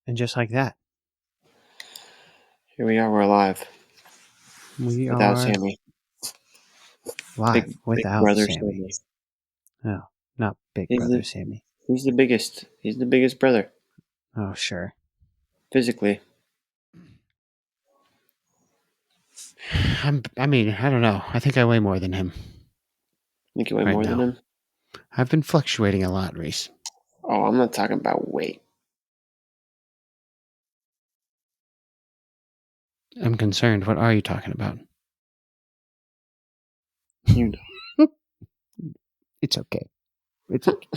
And just like that, Here we are. We're alive. we Without are Sammy. live Big without brother Sammy. Sammy. No, not Big He's Brother the Sammy. he's the biggest. He's the biggest brother. Oh, sure. Physically. I don't know. I think I weigh more than him Think you weigh right more than now. him? I've been fluctuating a lot, Reese. Oh, I'm not talking about weight. I'm concerned. What are you talking about? You know. It's okay. It's okay.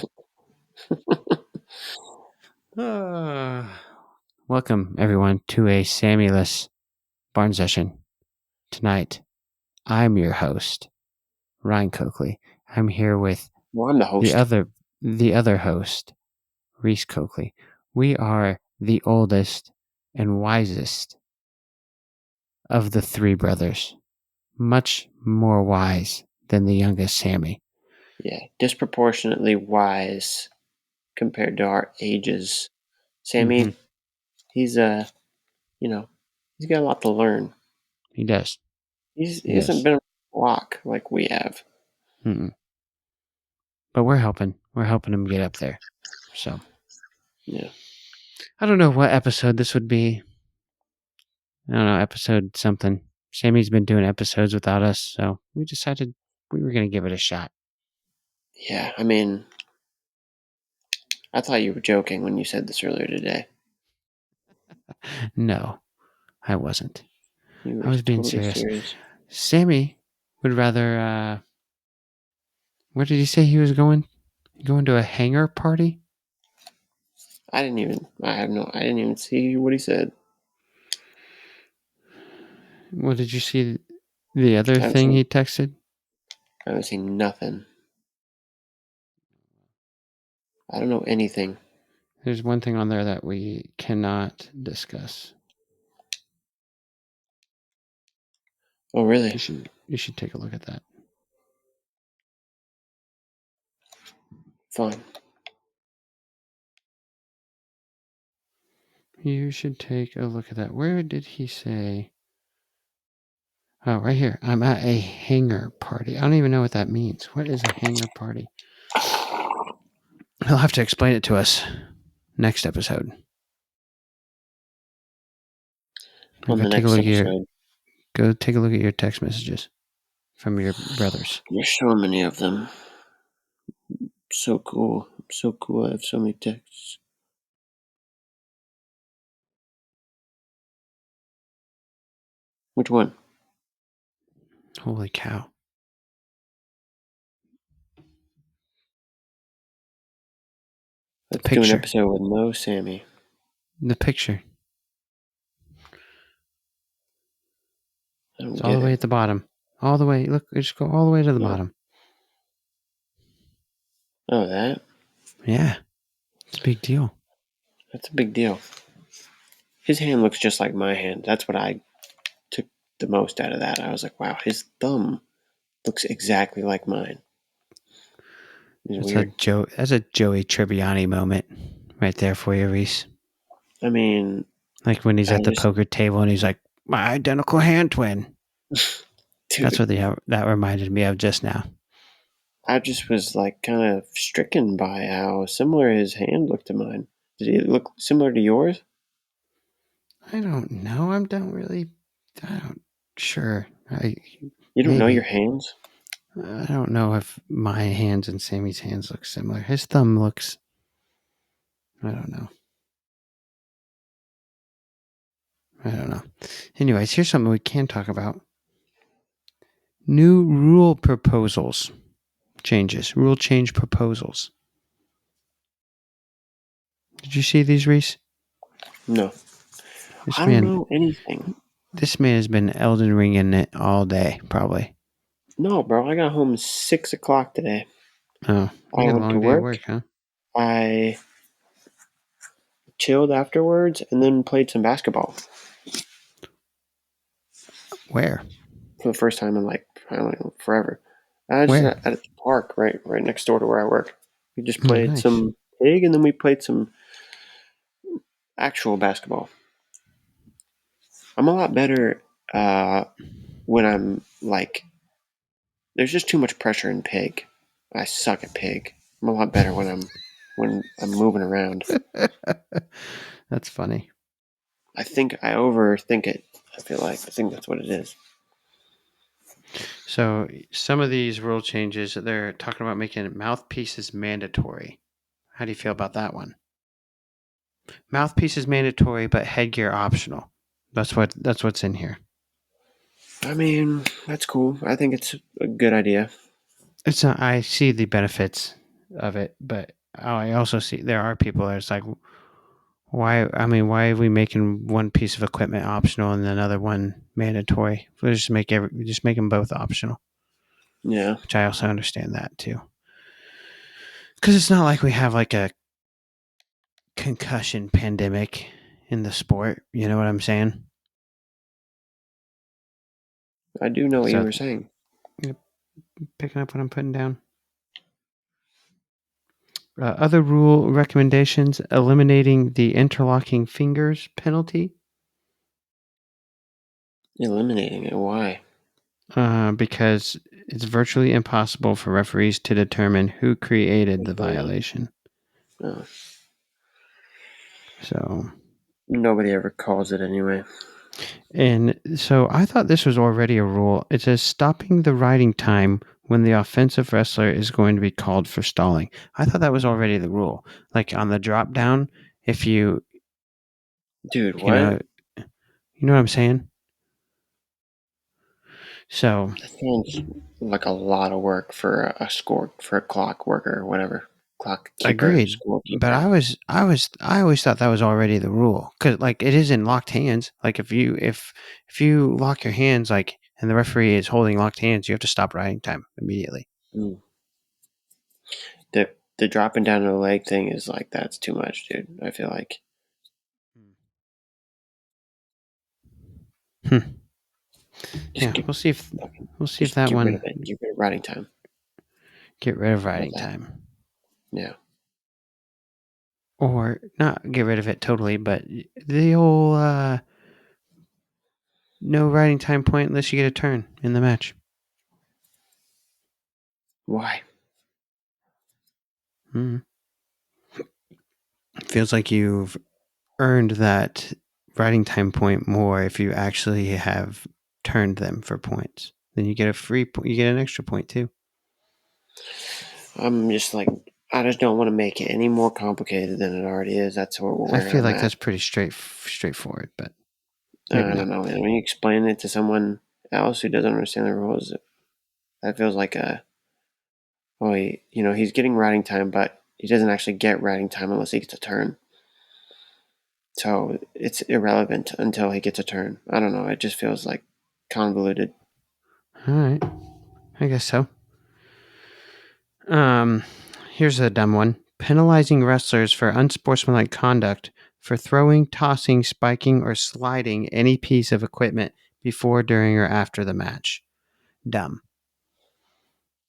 Welcome, everyone, to a Sammy-less barn session. Tonight, I'm your host, Ryan Coakley. I'm here with Well, I'm the host. the other host, Reese Coakley. We are the oldest and wisest of the three brothers. Much more wise than the youngest Sammy. Yeah, disproportionately wise compared to our ages. Sammy, he's he's got a lot to learn. He does. He hasn't been a block like we have. Mm-mm. But we're helping. We're helping him get up there. So, Yeah. I don't know what episode this would be. I don't know, episode something. Sammy's been doing episodes without us, so we decided we were going to give it a shot. Yeah, I mean, I thought you were joking when you said this earlier today. No, I wasn't. You were I was being totally serious. Sammy would rather, where did he say he was going? Going to a hangar party? I didn't even see what he said. Well, did you see the other I thing he texted? haven't seen nothing. I don't know anything. There's one thing on there that we cannot discuss. Oh, really? You should take a look at that. Fine. You should take a look at that. Where did he say? Oh, right here. I'm at a hangar party. I don't even know what that means. What is a hangar party? He'll have to explain it to us next episode. On the next episode. Go take a look at your text messages from your brothers. There's so many of them. So cool. So cool. I have so many texts. Which one? Holy cow. Let's do an episode with no Sammy. The picture. It's all the way at the bottom. All the way. Look, just go all the way to the bottom. Oh, that? Yeah. It's a big deal. That's a big deal. His hand looks just like my hand. That's what I took the most out of that. I was like, wow, his thumb looks exactly like mine. It's weird. That's a Joey Tribbiani moment right there for you, Reese. I mean, like when he's at the poker table and he's like, my identical hand twin. Dude, that's what that reminded me of just now. I just was like kind of stricken by how similar his hand looked to mine. Did it look similar to yours? I don't know. Sure. You don't know your hands? I don't know if my hands and Sammy's hands look similar. His thumb looks, I don't know. Anyways, here's something we can talk about. New rule proposals. Rule change proposals. Did you see these, Reese? No. I don't know anything. This man has been Elden Ringing it all day, probably. No, bro. I got home at 6 o'clock today. Oh, you had a long day at work, huh? I chilled afterwards and then played some basketball. Where? For the first time in I don't know, forever. I was just at the park right next door to where I work. We just played some pig and then we played some actual basketball. I'm a lot better when I'm like, there's just too much pressure in pig. I suck at pig. I'm a lot better when I'm moving around. That's funny. I think I overthink it. I think that's what it is. So some of these rule changes, they're talking about making mouthpieces mandatory. How do you feel about that one? Mouthpiece is mandatory, but headgear optional. That's what's in here. I mean, that's cool. I think it's a good idea. It's not. I see the benefits of it, but I also see there are people that's like, why? I mean, why are we making one piece of equipment optional and another one mandatory? We'll just make them both optional. Yeah. Which I also understand that too, because it's not like we have like a concussion pandemic in the sport. You know what I'm saying? I do know what you So were saying. picking up what I'm putting down. Other rule recommendations: eliminating the interlocking fingers penalty. Eliminating it. Why? Because it's virtually impossible for referees to determine who created the violation. No. So, Nobody ever calls it anyway. and so I thought this was already a rule. It says stopping the riding time when the offensive wrestler is going to be called for stalling. I thought that was already the rule. Like on the drop down, if Dude, you what? know, you know what I'm saying? So That sounds like a lot of work for a clock worker or whatever. Clock keeper, agreed. But scorekeeper. I always thought that was already the rule because like it is in locked hands. Like if you lock your hands like and the referee is holding locked hands, you have to stop riding time immediately. Mm. The dropping down to the leg thing is like that's too much, dude. I feel like Hmm. just Yeah, get we'll see if just that get rid of one it. Get rid of riding time. get rid of How about riding that? time Yeah. or not get rid of it totally, but the whole no riding time point unless you get a turn in the match. Why? Mm. Feels like you've earned that riding time point more if you actually have turned them for points. Then you get you get an extra point too. I'm just like I just don't want to make it any more complicated than it already is. That's I where feel I'm like at. that's pretty straightforward, but maybe I not. don't know. When you explain it to someone else who doesn't understand the rules, that feels like he's getting riding time, but he doesn't actually get riding time unless he gets a turn. So it's irrelevant until he gets a turn. I don't know. It just feels like convoluted. All right, I guess so. Um, here's a dumb one: penalizing wrestlers for unsportsmanlike conduct for throwing, tossing, spiking, or sliding any piece of equipment before, during, or after the match. Dumb.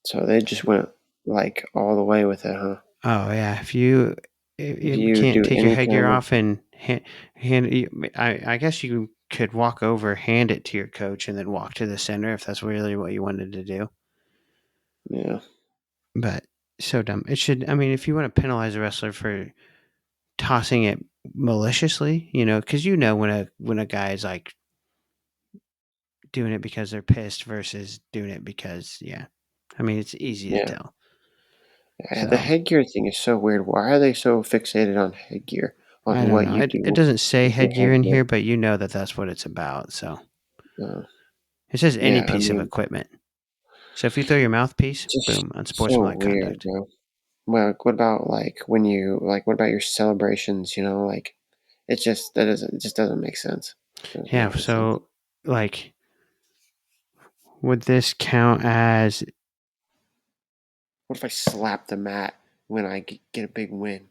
So they just went like all the way with it, huh? Oh yeah, if you If you you can't do take your any headgear kind of off and I guess you could walk over, hand it to your coach, and then walk to the center if that's really what you wanted to do. yeah, But so dumb. It should. I mean, if you want to penalize a wrestler for tossing it maliciously, because when a guy is like doing it because they're pissed versus doing it because yeah, I mean it's easy to yeah. tell. The So headgear thing is so weird. Why are they so fixated on headgear? On I don't what know. you It do doesn't say with your headgear in headgear? here, but you know that that's what it's about. So. Uh, It says any yeah, I piece of mean, equipment. So if you throw your mouthpiece, just boom, so unsportsmanlike weird, conduct. bro. Well, what about what about your celebrations? Like it just doesn't make sense. Doesn't Yeah. make any sense. So, like, would this count as? What if I slap the mat when I get a big win?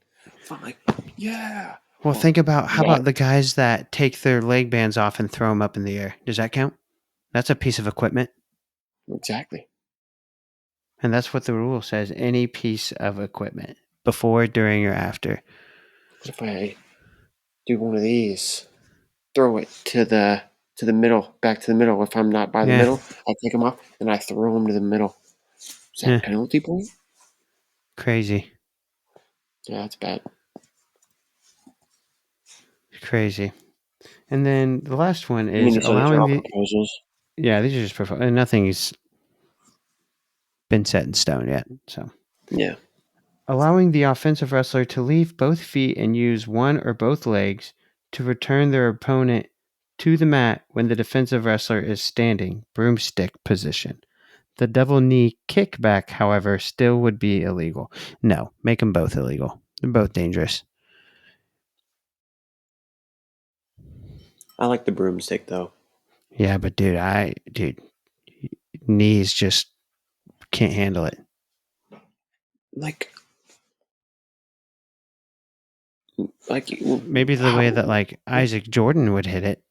I'm like, yeah. Well, Well, think about how that about the guys that take their leg bands off and throw them up in the air? Does that count? That's a piece of equipment, exactly. and that's what the rule says: any piece of equipment, before, during, or after. What if I do one of these. Throw it to the middle, back to the middle. If I'm not by the Yeah. middle, I take them off and I throw them to the middle. Is that Yeah. penalty point? Crazy. Yeah, that's bad. Crazy. And then the last one I mean, is these are allowing all the. proposals. Yeah, these are just and nothing's been set in stone yet. So Yeah. allowing the offensive wrestler to leave both feet and use one or both legs to return their opponent to the mat when the defensive wrestler is standing, broomstick position. The double knee kickback, however, still would be illegal. No, make them both illegal. They're both dangerous. I like the broomstick though. Yeah, but dude, knees just can't handle it. Like Maybe the way that how? like Isaac Jordan would hit it.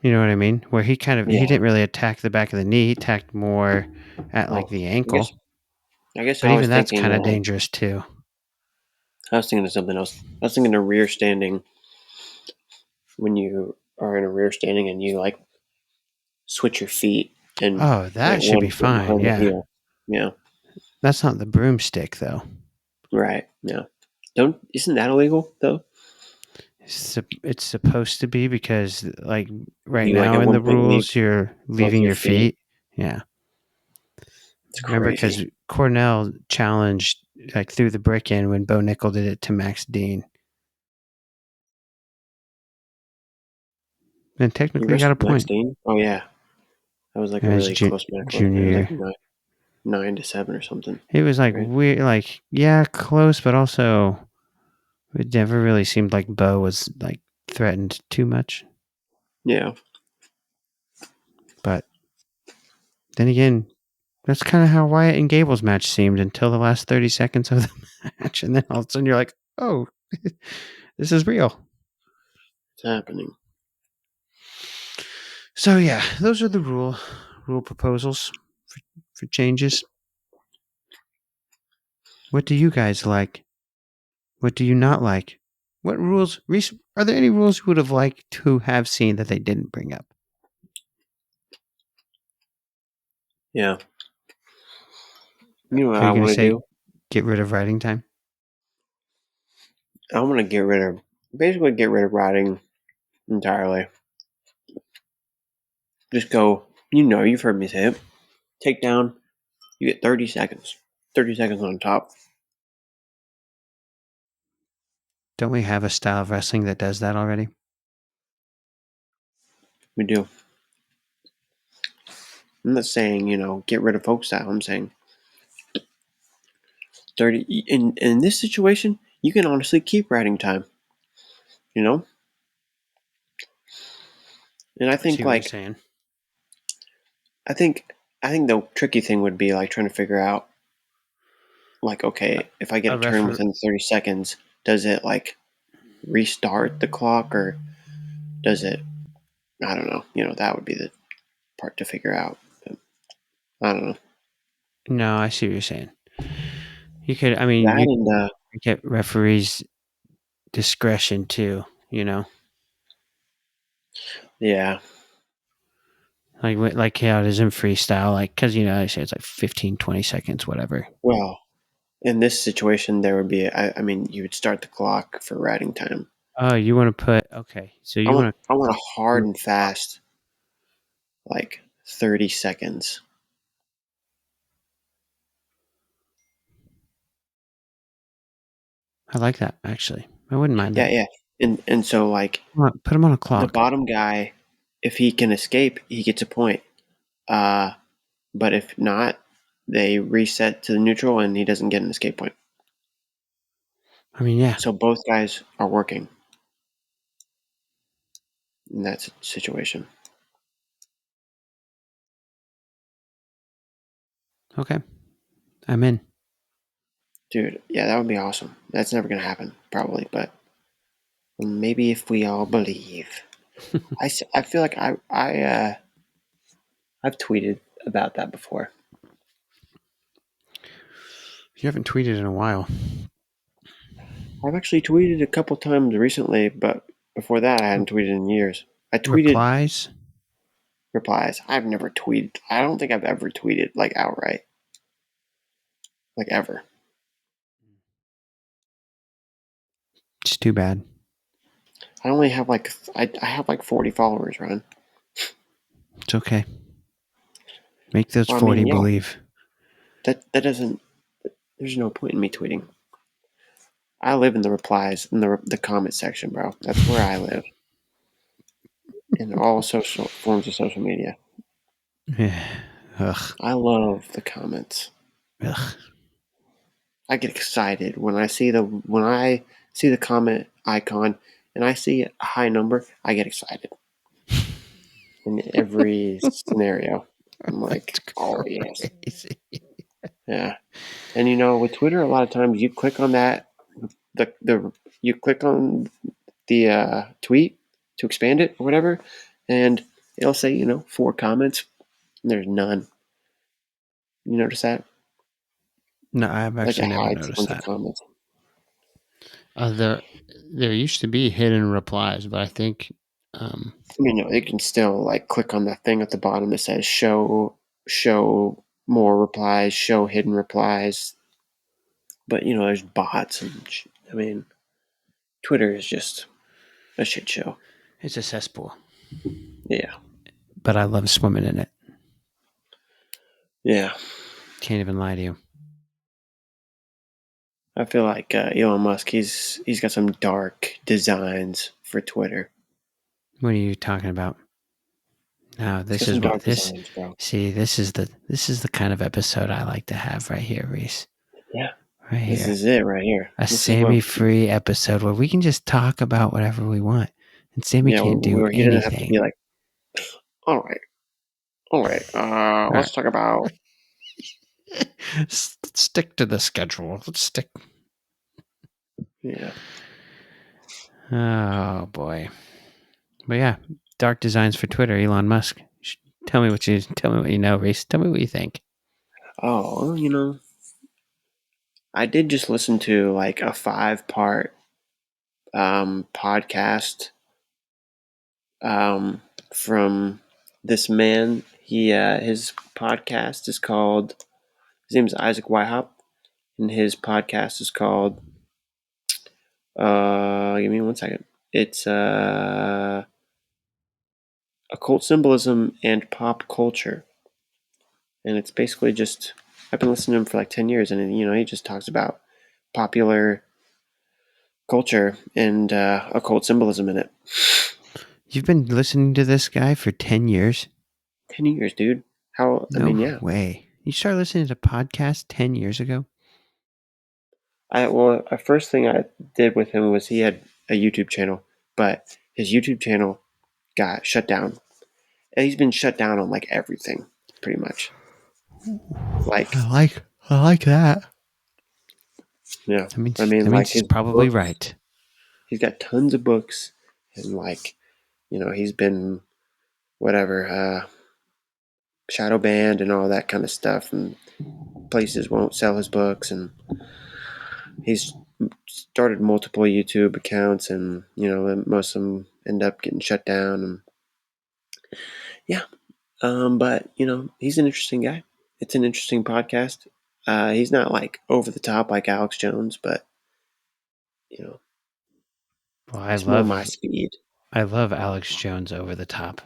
You know what I mean? Where he Yeah. didn't really attack the back of the knee. He attacked more at like Oh, the I guess. ankle. I guess But I even was that's thinking. kind of dangerous too. I was thinking of something else. I was thinking of rear standing. When you are in a rear standing and you like switch your feet and Oh, plant that should one be foot fine. behind the Yeah. heel. Yeah. That's not the broomstick though. Right. Yeah. Don't. Isn't that illegal though? It's supposed to be because like right You like now at in one the point leave rules you're both leaving your your feet. feet. Yeah. It's Remember crazy. because Cornell challenged like threw the brick in when Bo Nickel did it to Max Dean. And You technically got a wrestled Max point. Dean? Oh yeah, that was like a As really close match, wasn't it? junior It was like year. 9-7 or something, It was like right? weird, like yeah, close, but also it never really seemed like Bo was like threatened too much. Yeah. But then again, that's kind of how Wyatt and Gable's match seemed until the last 30 seconds of the match, and then all of a sudden you're like, oh, this is real. It's happening. So yeah, those are the rule proposals for changes. What do you guys like? What do you not like? What rules, Reese? Are there any rules you would have liked to have seen that they didn't bring up? Yeah. You know what Are I you going to want to say do? get rid of writing time? I want to basically get rid of riding entirely. Just go. You've heard me say it. Take down. You get 30 seconds. 30 seconds on top. Don't we have a style of wrestling that does that already? We do. I'm not saying get rid of folk style. I'm saying 30. In this situation, you can honestly keep riding time. You know, and I I see think what you're like saying. I think I think the tricky thing would be like trying to figure out like, okay, if I get A a turn refer within 30 seconds, does it like restart the clock or does it? I don't know. That would be the part to figure out. But I don't know. No, I see what you're saying. You could, I mean, That you and get referees' discretion too. You know, yeah. like how it is in freestyle, like because I say it's like 15, 20 seconds, whatever. Well, in this situation, there would be. I mean, you would start the clock for riding time. Oh, you want to put okay? So I you want want I want a hard to? and fast like 30 seconds. I like that actually. I wouldn't mind Yeah, that. yeah. And so like Put them on a the clock. bottom guy, if he can escape, he gets a point. Uh, but if not, they reset to the neutral and he doesn't get an escape point. I mean, yeah. So both guys are working in that situation. Okay, I'm in. Dude, yeah, that would be awesome. That's never going to happen, probably, but maybe if we all believe. I feel like I've tweeted about that before. You haven't tweeted in a while. I've actually tweeted a couple times recently, but before that, I hadn't tweeted in years. I tweeted Replies? replies. I've never tweeted. I don't think I've ever tweeted like outright, like ever. It's too bad. I only have like I have like 40 followers, Ron. It's okay. Make those Well, I 40 mean, yeah, believe. that doesn't. There's no point in me tweeting. I live in the replies in the comment section, bro. That's where I live in all social forms of social media. Ugh. I love the comments. Ugh. I get excited when I see the comment icon and I see a high number. I get excited in every scenario. I'm like, oh yes, Crazy. yeah. And with Twitter, a lot of times you click on that the you click on the tweet to expand it or whatever, and it'll say 4 comments. And there's none. You notice that? No, I've Like it actually never hides a noticed bunch of that. comments. There used to be hidden replies, but I think I mean, no, you can still like click on that thing at the bottom that says show more replies, show hidden replies. But there's bots and I mean, Twitter is just a shit show. it's a cesspool. Yeah, But I love swimming in it. yeah. Can't even lie to you. I feel like Elon Musk. He's got some dark designs for Twitter. What are you talking about? No, He's this got some is what dark this. designs, bro. See, this is the kind of episode I like to have right here, Reese. Yeah, Right this here, is it right here. a This is what. Sammy-free episode where we can just talk about whatever we want, and Sammy Yeah, can't do where he doesn't have to be anything. like, all right, all right. All right, Let's talk about. let's stick to the schedule. Let's stick. Yeah. Oh boy, but yeah, dark designs for Twitter. Elon Musk. Tell me what you know, Reese. Tell me what you think. Oh, I did just listen to like a 5-part podcast from this man. His podcast is called. His name is Isaac Whitehop, and his podcast is called. Give me one second. It's occult symbolism and pop culture, and it's basically just. I've been listening to him for like 10 years, and he just talks about popular culture and occult symbolism in it. You've been listening to this guy for 10 years? 10 years, dude. How? I mean, No yeah. way. You started listening to podcasts 10 years ago? The first thing I did with him was he had a YouTube channel, but his YouTube channel got shut down. And he's been shut down on like everything, pretty much. Like, I like that. yeah. That I mean, means like he's his probably books. right. He's got tons of books, and like, he's been whatever shadow banned and all that kind of stuff, and places won't sell his books, and he's started multiple YouTube accounts, and most of them end up getting shut down. And yeah, but he's an interesting guy. It's an interesting podcast. He's not like over the top like Alex Jones, but you know, Well, it's more my speed. I love Alex Jones over the top.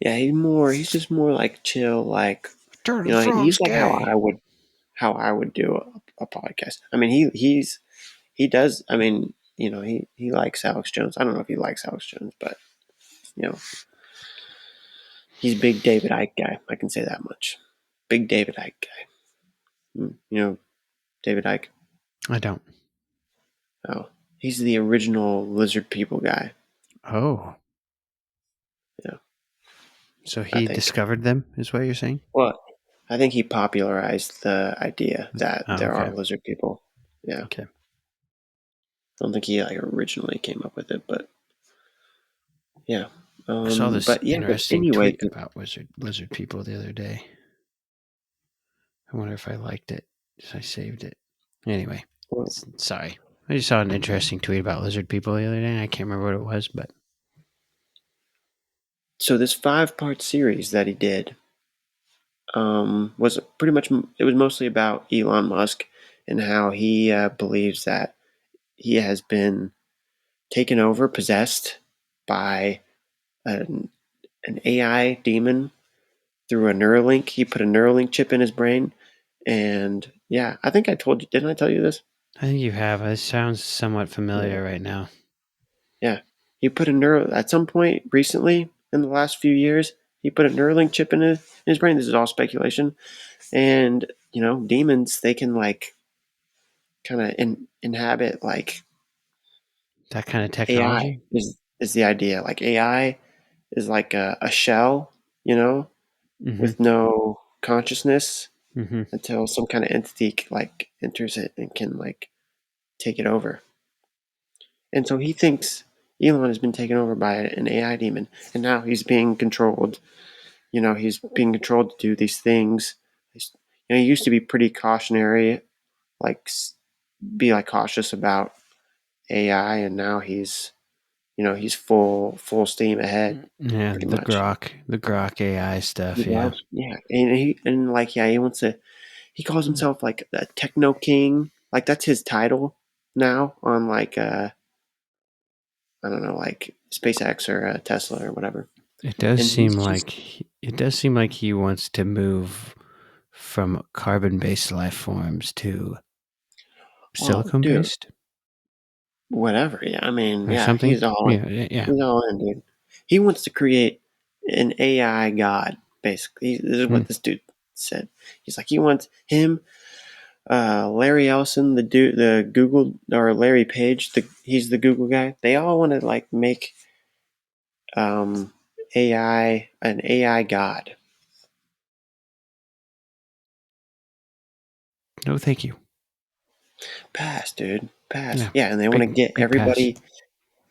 Yeah, he's just more like chill, like Turn the frogs he's like gay. how I would do a podcast. I mean, he does. I mean, he likes Alex Jones. I don't know if he likes Alex Jones, but you know, he's a big David Icke guy. I can say that much. Big David Icke guy. David Icke. I don't. Oh, he's the original lizard people guy. Oh. Yeah, So I he think. discovered them, is what you're saying? Well, I think he popularized the idea that Oh, there okay. are lizard people. Yeah, Okay. I don't think he like originally came up with it, but yeah. I saw this But interesting anyway, tweet about lizard people the other day. I wonder if I liked it. I saved it. Anyway, well, sorry. I just saw an interesting tweet about lizard people the other day. I can't remember what it was, but So this 5-part series that he did was pretty much, it was mostly about Elon Musk and how he believes that he has been taken over, possessed by an AI demon through a Neuralink. He put a Neuralink chip in his brain. And yeah, I think I told you, didn't I tell you this? I think you have. It sounds somewhat familiar right now. Yeah. He put at some point recently in the last few years, he put a Neuralink chip in his brain. This is all speculation. And, demons, they can like kind of inhabit like That kind of AI technology? is the idea. Like AI is like a shell, you know, Mm-hmm. with no consciousness Mm-hmm. until some kind of entity like enters it and can like take it over. And so he thinks Elon has been taken over by an AI demon, and now he's being controlled. He's being controlled to do these things. He used to be pretty cautionary, like be like cautious about AI, and now he's full steam ahead, Yeah, pretty much. The Grok AI stuff. He Yeah. loves, yeah, and like yeah, he wants to. He calls himself like a techno king. Like that's his title now on like I don't know, like SpaceX or Tesla or whatever. It does And seem he's just, like he wants to move from carbon-based life forms to oh, dude, silicone-based whatever. Yeah, I mean, or yeah, something. he's all in. Yeah, yeah. He's all in, dude. He wants to create an AI god, basically. This is Hmm. what this dude said. He's like, he wants him, Larry Ellison, the dude, the Google, or Larry Page, he's the Google guy. They all want to like make um, an AI god. No, thank you. Pass, dude, pass. Yeah, Yeah, and they want to big get big pass.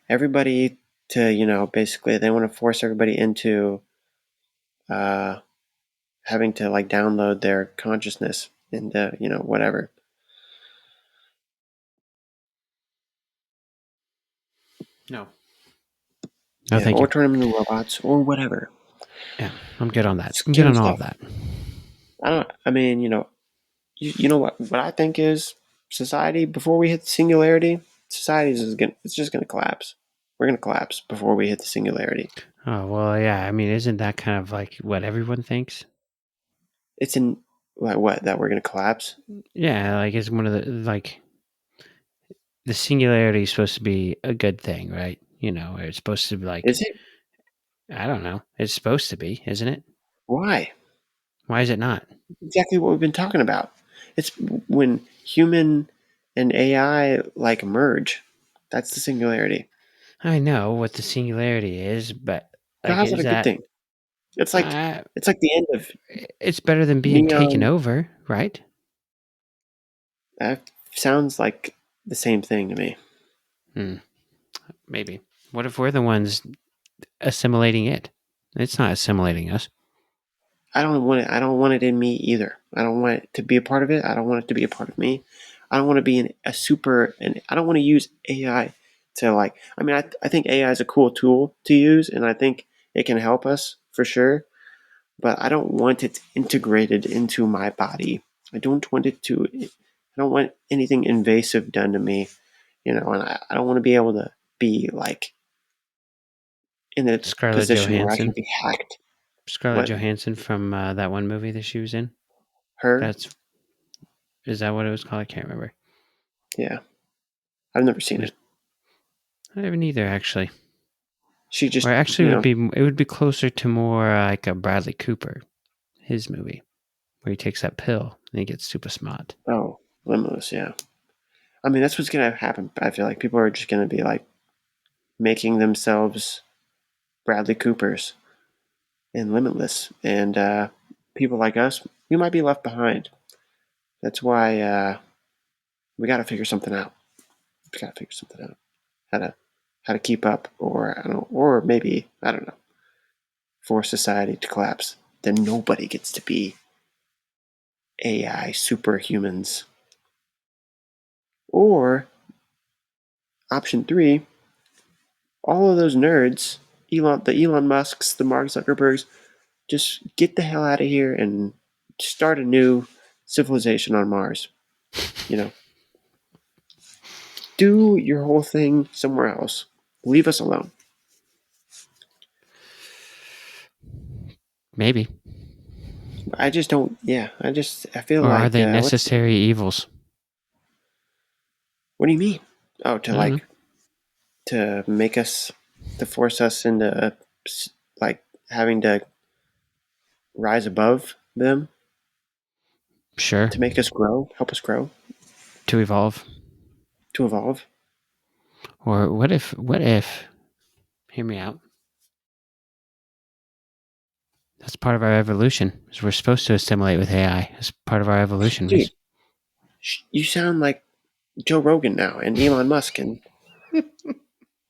everybody to basically they want to force everybody into uh, having to like download their consciousness into whatever. No, no, Yeah, thank or you. turn them into robots or whatever. Yeah, I'm good on that. I'm good Scary on all of stuff. that. I don't. I mean, you know what I think is society before we hit singularity. Society is gonna. It's just gonna collapse. We're gonna collapse before we hit the singularity. Oh well, yeah. I mean, isn't that kind of like what everyone thinks? It's in like what that we're gonna collapse. Yeah, like it's one of the singularity is supposed to be a good thing, right? It's supposed to be like Is it? I don't know. It's supposed to be, isn't it? Why? Why is it not? Exactly what we've been talking about. It's when human and AI like merge. That's the singularity. I know what the singularity is, but So like, how's that is a good that thing? It's like uh, it's like the end of it's better than being taken Neon. over, right? That sounds like the same thing to me. Hmm, maybe. What if we're the ones assimilating it? It's not assimilating us. I don't want it. I don't want it in me either. I don't want it to be a part of it. I don't want it to be a part of me. I don't want to be a super. And I don't want to use AI to like. I mean, I think AI is a cool tool to use, and I think it can help us for sure. But I don't want it integrated into my body. I don't want it to. I don't want anything invasive done to me. And I don't want to be able to be like in a Scarlett position where I can Johansson. be hacked. Scarlett What Johansson from that one movie that she was in. her? That's is that what it was called? I can't remember. Yeah, I've never It seen was, it. I haven't either actually. She Or just, actually, it would be closer to more like a Bradley Cooper, his movie, where he takes that pill and he gets super smart. oh, limitless. Yeah, I mean that's what's gonna happen. I feel like people are just gonna be like making themselves Bradley Coopers and limitless, and people like us, we might be left behind. That's why we got to figure something out. We got to figure something out. How to how to keep up, or I don't know, or maybe I don't know, force society to collapse. Then nobody gets to be AI superhumans, or Option 3, all of those nerds, the Elon Musks, the Mark Zuckerbergs, just get the hell out of here and start a new civilization on Mars. Do your whole thing somewhere else. Leave us alone. Maybe. I just don't. Yeah, I feel Or are like. they necessary evils? What do you mean? Oh, I don't know. to make us, to force us into like having to rise above them, Sure. to make us grow, help us grow, To evolve. to evolve. Or what if, hear me out. That's part of our evolution. We're supposed to assimilate with AI as part of our evolution, Dude, Reese. you sound like Joe Rogan now and Elon Musk, and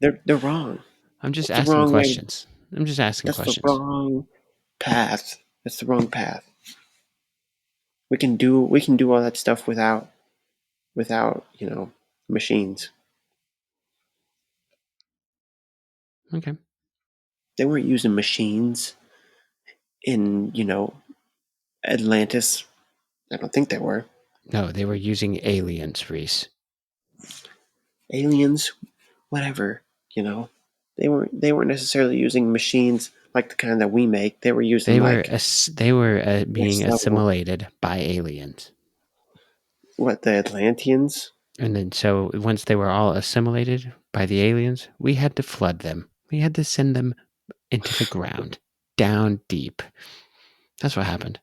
they're wrong. I'm just That's the asking wrong way. questions. I'm just asking That's the questions. wrong path. That's the wrong path. We can do all that stuff without machines. Okay. They weren't using machines in Atlantis. I don't think they were. No, they were using aliens, Reese. Aliens, whatever. They weren't necessarily using machines like the kind that we make. They were using They were being next level. assimilated by aliens. What, the Atlanteans? And then so once they were all assimilated by the aliens, we had to flood them. We had to send them into the ground, down deep. That's what happened.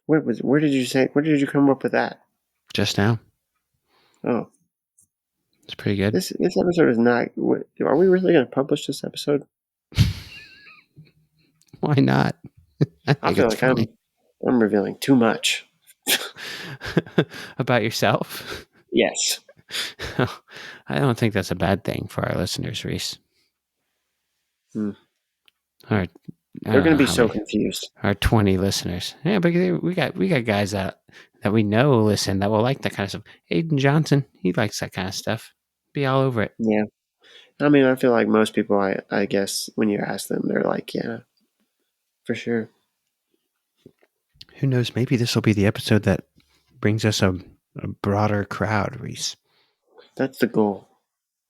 Where did you say? Where did you come up with that? Just now. Oh, It's pretty good. this episode is not. Are we really going to publish this episode? Why not? I I think feel it's like funny. I'm revealing too much. About yourself? Yes. I don't think that's a bad thing for our listeners, Reese. Hmm. All right. I They're don't going know to be how so many. confused. Our 20 listeners. Yeah, but we got guys that we know listen that will like that kind of stuff. Aiden Johnson, he likes that kind of stuff. Be all over it. Yeah. I mean, I feel like most people, I guess, when you ask them, they're like, yeah, for sure. Who knows? Maybe this will be the episode that brings us a broader crowd, Reese. That's the goal.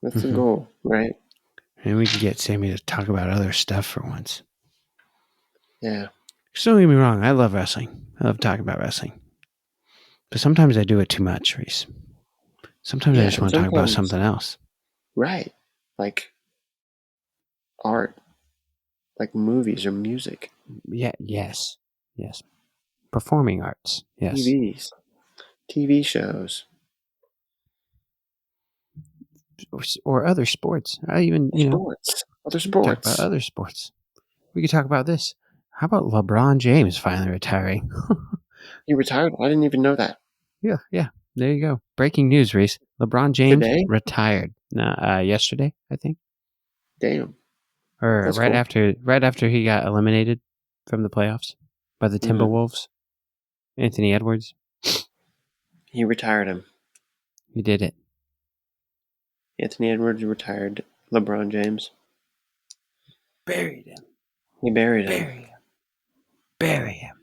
That's the Mm-hmm. goal, right? And we can get Sammy to talk about other stuff for once. Yeah. Don't get me wrong. I love wrestling. I love talking about wrestling. But sometimes I do it too much, Reese. Sometimes I Yeah. just And want to talk about sometimes, something else. right. Like art, like movies or music, Yeah, yes. Performing arts. Yes. TVs, TV shows, Or other sports. I even, sports, other we could talk about sports. other sports. We could talk about this. How about LeBron James finally retiring? He retired. I didn't even know that. Yeah. There you go. Breaking news, Reese. LeBron James Today? retired. Yesterday, I think, Damn. or That's cool. right after he got eliminated from the playoffs by the Mm. Timberwolves. Anthony Edwards. He retired him. He did it. Anthony Edwards retired LeBron James. Buried him. He buried him. Bury him.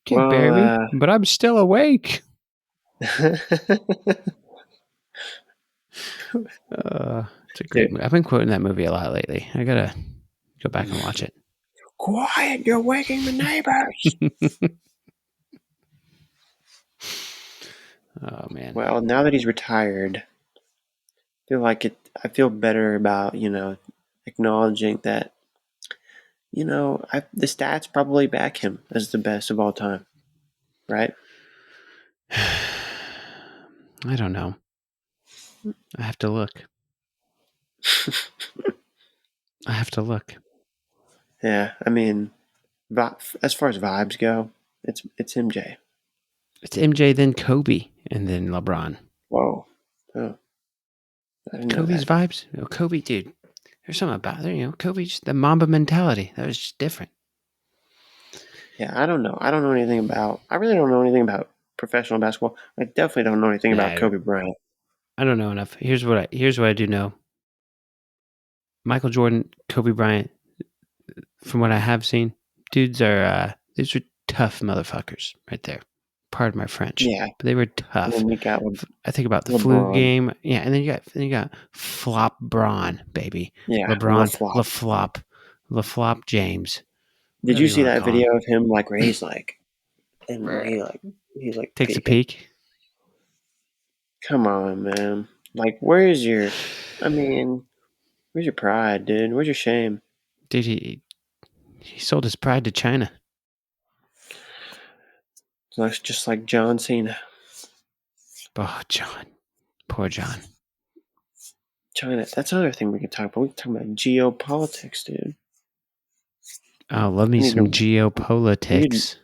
Can't bury me, Well, but I'm still awake. It's a great dude, movie. I've been quoting that movie a lot lately. I gotta go back and watch it. quiet! You're waking the neighbors. Oh man. Well, now that he's retired, I feel better about acknowledging that the stats probably back him as the best of all time, right? I don't know. I have to look. Yeah, I mean, as far as vibes go, it's MJ. It's MJ, then Kobe, and then LeBron. Whoa, oh, I didn't know Kobe's that. vibes? Oh, Kobe, dude. There's something about it. Kobe, just the Mamba mentality. That was just different. Yeah, I don't know. I don't know anything about. I really don't know anything about professional basketball. I definitely don't know anything about Kobe Bryant. I don't know enough. Here's what I do know. Michael Jordan, Kobe Bryant, from what I have seen, these are tough motherfuckers right there. Pardon my French. Yeah. But they were And tough. then you got I think about the flu LeBron. game. Yeah, and then you got Flop Braun, baby. Yeah, LeBron, LaFlop. LaFlop James. Did you Whatever you see want to that call him. video of him like where he's like, and he's like Takes a peeking? peek. Come on, man. Like, where's your pride, dude? Where's your shame? Dude, he sold his pride to China. So it's just like John Cena. Oh, John. Poor John. China. That's another thing we can talk about. We can talk about geopolitics, dude. Oh, love me I need some to geopolitics.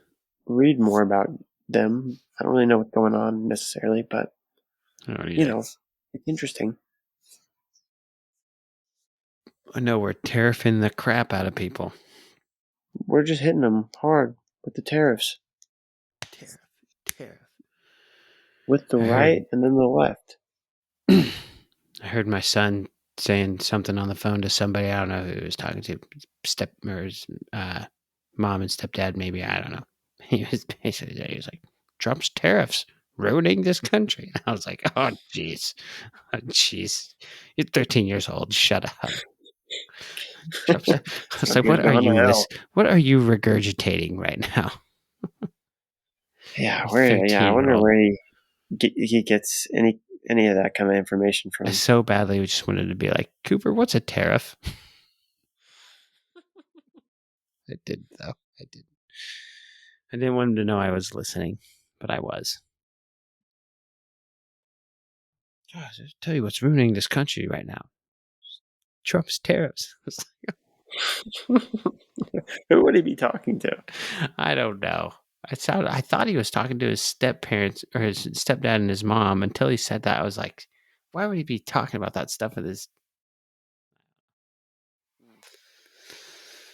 read more about them. I don't really know what's going on necessarily, but it's interesting. I know we're tariffing the crap out of people. We're just hitting them hard with the tariffs. Tariff. With the right and then the left. I heard my son saying something on the phone to somebody. I don't know who he was talking to. His mom and stepdad, maybe. I don't know. He was like, Trump's tariffs ruining this country. And I was like, oh, jeez. Oh, jeez. You're 13 years old. Shut up. Trump's, I was like, what are you regurgitating right now? Yeah, I wonder where he gets any of that kind of information from. I so badly just wanted to be like, Cooper, what's a tariff? I did, though. I did. I didn't want him to know I was listening, but I was. Gosh, I'll tell you what's ruining this country right now. Trump's tariffs. Who would he be talking to? I don't know. I thought he was talking to his step parents or his stepdad and his mom. Until he said that, I was like, why would he be talking about that stuff with his?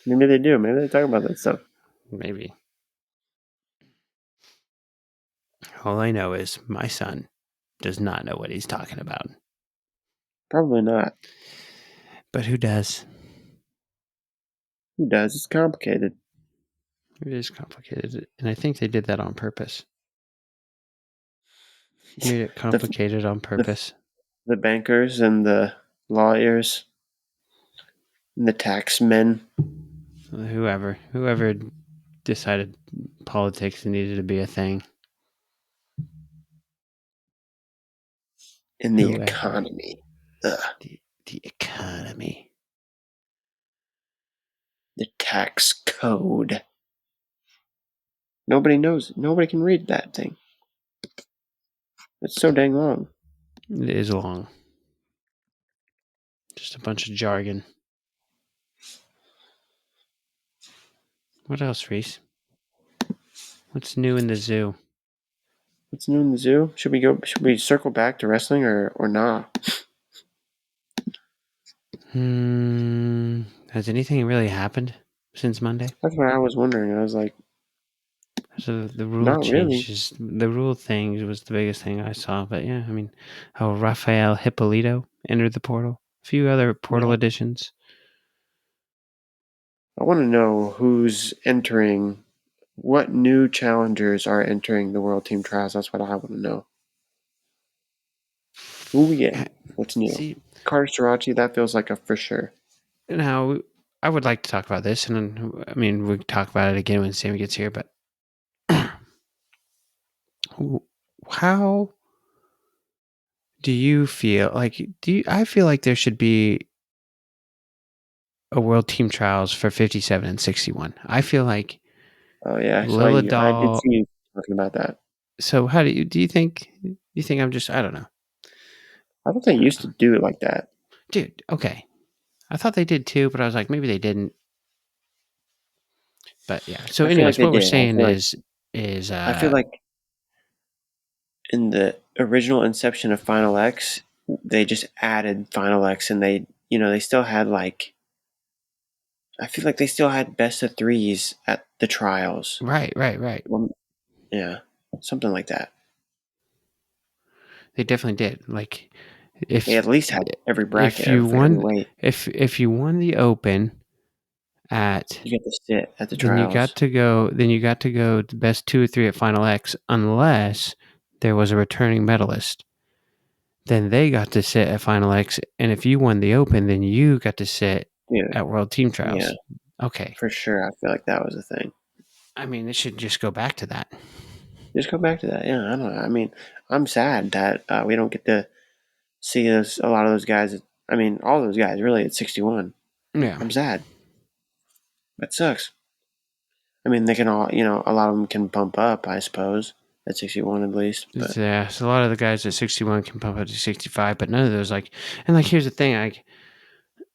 Maybe they do. Maybe they talk about that stuff. Maybe. All I know is my son does not know what he's talking about. Probably not. But who does? Who does? It's complicated. It is complicated. And I think they did that on purpose. Made it complicated on purpose. The bankers and the lawyers and the tax men. Whoever decided politics needed to be a thing. In the economy. The economy. The tax code. Nobody knows. Nobody can read that thing. It's so dang long. It is long. Just a bunch of jargon. What else, Reese? What's new in the zoo? What's new in the zoo? Should we circle back to wrestling or not? Has anything really happened since Monday? That's what I was wondering. I was like, So the rule not changes. Really. The rule thing was the biggest thing I saw. But yeah, I mean, how Rafael Hippolito entered the portal. A few other portal additions. I want to know who's entering. What new challengers are entering the World Team Trials? That's what I want to know. Who we get? What's new? See, Carter Sirachi, that feels like a for sure. Now, I would like to talk about this, and I mean, we can talk about it again when Sammy gets here, but how do you feel? Like, I feel like there should be a World Team Trials for 57 and 61. I feel like. Oh yeah, I did see you talking about that. So how do you think? You think I'm just? I don't know. I thought they used to do it like that, dude. Okay, I thought they did too, but I was like, maybe they didn't. But yeah. So, anyways, what we're saying is, I feel like in the original inception of Final X, they just added Final X, and they still had like. I feel like they still had best of threes at the trials. Right. Well, yeah. something like that. They definitely did. Like They at least had every if bracket you of every won weight. if you won the Open at You get to sit at the then you trials. got to go the best 2 or 3 at Final X unless there was a returning medalist. Then they got to sit at Final X, and if you won the Open, then you got to sit Yeah, at World Team yeah, Trials. Okay. for sure. I feel like that was a thing. I mean, it should just go back to that. Just go back to that. Yeah, I don't know. I mean, I'm sad that we don't get to see a lot of those guys. I mean, all those guys really at 61. Yeah. I'm sad. That sucks. I mean, they can all, a lot of them can bump up, I suppose, at 61 at least. But Yeah, so a lot of the guys at 61 can pump up to 65, but none of those and like here's the thing,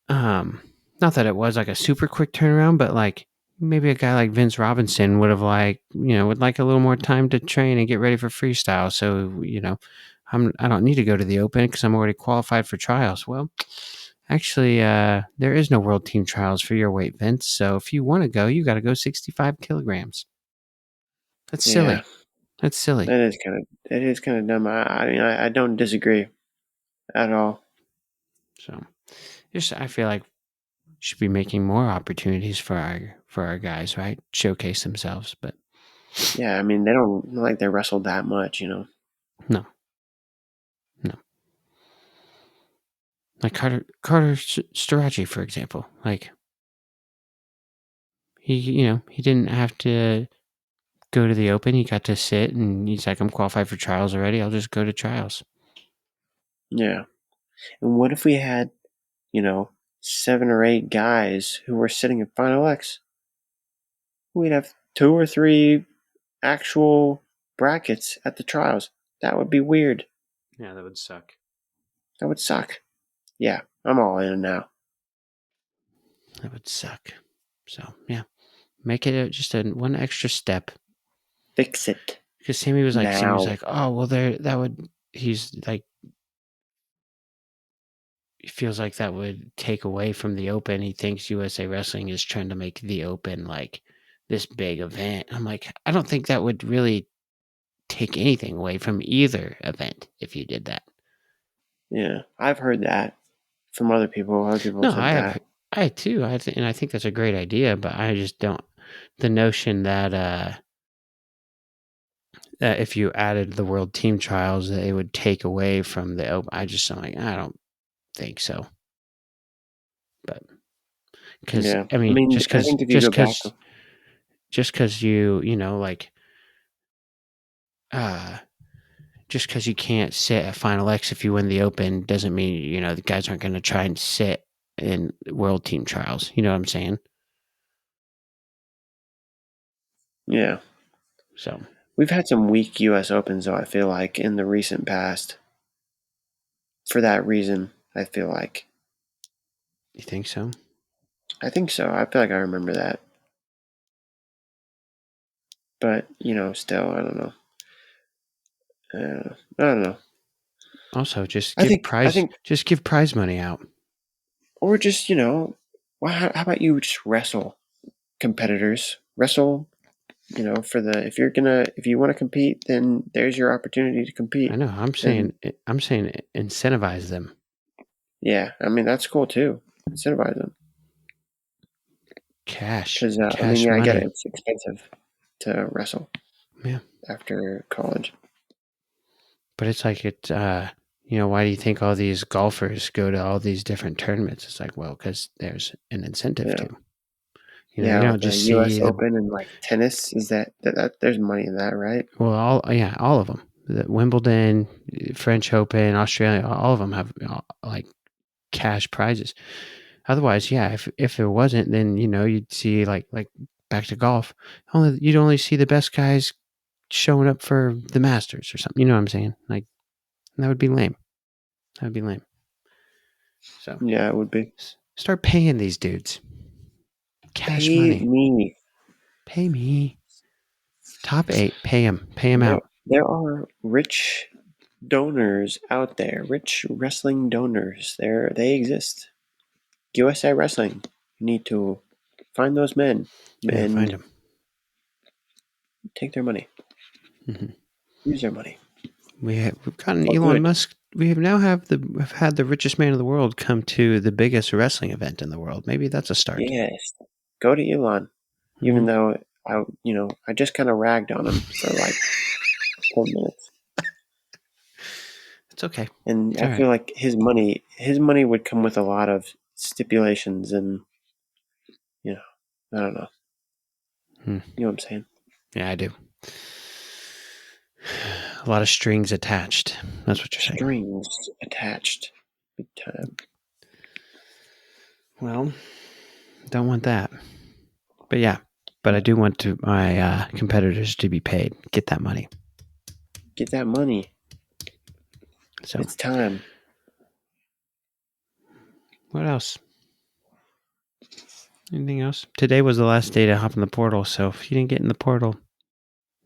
not that it was like a super quick turnaround, but like maybe a guy like Vince Robinson would have would like a little more time to train and get ready for freestyle. So, I don't need to go to the Open because I'm already qualified for trials. Well, actually, there is no world team trials for your weight, Vince. So if you want to go, you got to go 65 kilograms. That's yeah, silly. That's silly. it is kind of dumb. I mean, I don't disagree at all. So I feel like should be making more opportunities for our guys, right? Showcase themselves, but Yeah, I mean, they don't like they wrestled that much. no, no. Like Carter Storaci, for example. Like he didn't have to go to the Open. He got to sit, and he's like, I'm qualified for trials already. I'll just go to trials. Yeah. And what if we had, you know, 7 or 8 guys who were sitting at Final X? We'd have 2 or 3 actual brackets at the trials. That would be weird. Yeah, that would suck. That would suck. Yeah, I'm all in now. That would suck. So yeah, make it just one extra step. Fix it Because Sammy was now. like, oh well, he's like feels like that would take away from the Open. He thinks USA Wrestling is trying to make the Open like this big event. I'm like, I don't think that would really take anything away from either event if you did that. Yeah, I've heard that from other people. Other people No, have said that. I too. And I think that's a great idea, but I just don't. The notion that if you added the World Team Trials, that it would take away from the Open. I'm like, I don't think so. But because Yeah, I I mean, mean, I think if you go back, just because you know like uh just because you can't sit at Final X if you win the Open doesn't mean the guys aren't going to try and sit in World Team Trials. You know what I'm saying? yeah, So we've had some weak U.S. Opens though. I feel like in the recent past. For that reason, I feel like. you think so? I think so. I feel like I remember that. But, still, I don't know. I don't know. Also, just I give think, I prize think, just give prize money out. or just, well, how about you just wrestle competitors? Wrestle, if you want to compete, then there's your opportunity to I compete. know. And I'm saying incentivize them. yeah, I mean, that's cool too. Incentivize them. Because, I mean, Cash yeah, I get it. money. It's expensive to wrestle Yeah, after college. but it's like why do you think all these golfers go to all these different tournaments? It's like, well, because there's an incentive Yeah. to. You Yeah, don't with the just U.S. see the Open and like tennis, is that there's money in that, right? all of them. The Wimbledon, French Open, Australia, all of them have like cash prizes. Otherwise, yeah, if there wasn't, then you'd see like back to golf. You'd only see the best guys showing up for the Masters or something. You know what I'm saying? Like that would be lame. That would be lame. So Yeah, it would be. start paying these dudes cash Pay money. me. Pay me. Top 8. Pay them. Pay them There, out. there are rich donors out there, rich wrestling donors. They exist. USA Wrestling. You need to find those men Yeah, find and them. take their money. Mm-hmm. Use their money. We've gotten For Elon good. Musk. We have now have had the richest man in the world come to the biggest wrestling event in the world. Maybe that's a start. Yes. Go to Elon. Even Mhm. though I just kind of ragged on him for like 10 minutes. It's okay. And It's I all right. feel like his money would come with a lot of stipulations and, I don't know. Hmm. You know what I'm saying? Yeah, I do. A lot of strings attached. That's what you're saying. Strings attached. Big time. Well, don't want that. But yeah, but I do want my competitors to be paid. Get that money. Get that money. So, It's time. what else? Anything else? Today was the last day to hop in the portal. So if you didn't get in the portal,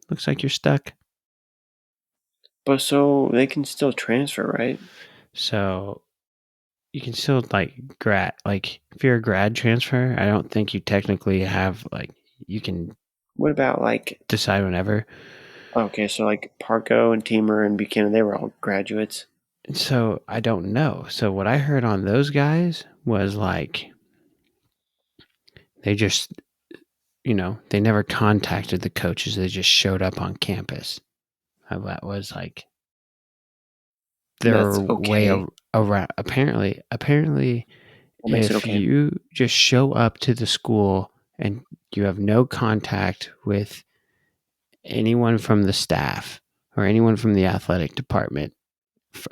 looks like you're stuck. But so they can still transfer, right? So you can still like if you're a grad transfer, I don't think you technically have you can What about like, decide whenever. okay, so like Parco and Teamer and Buchanan, they were all graduates. So I don't know. So what I heard on those guys was like they just they never contacted the coaches. They just showed up on campus. That was like And their that's way okay. around. Apparently, What makes it if okay? you just show up to the school and you have no contact with anyone from the staff or anyone from the athletic department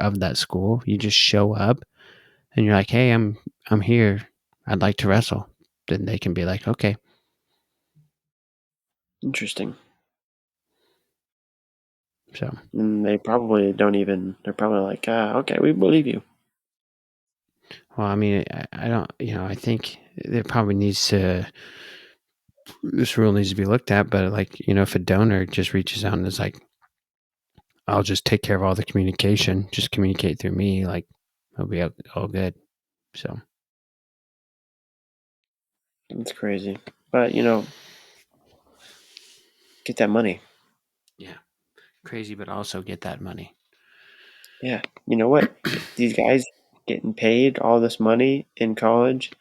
of that school, you just show up and you're like, "Hey, I'm here. I'd like to wrestle." Then they can be like, "Okay." Interesting. So, And they probably don't even, they're probably like, okay, we believe you. well, I mean, I don't, I think there probably needs to this rule needs to be looked at, but if a donor just reaches out and is like, I'll just take care of all the communication, just communicate through me, like it'll be all good. So, It's crazy. But, get that money. yeah, crazy, but also get that money. Yeah. You know what? These guys getting paid all this money in college,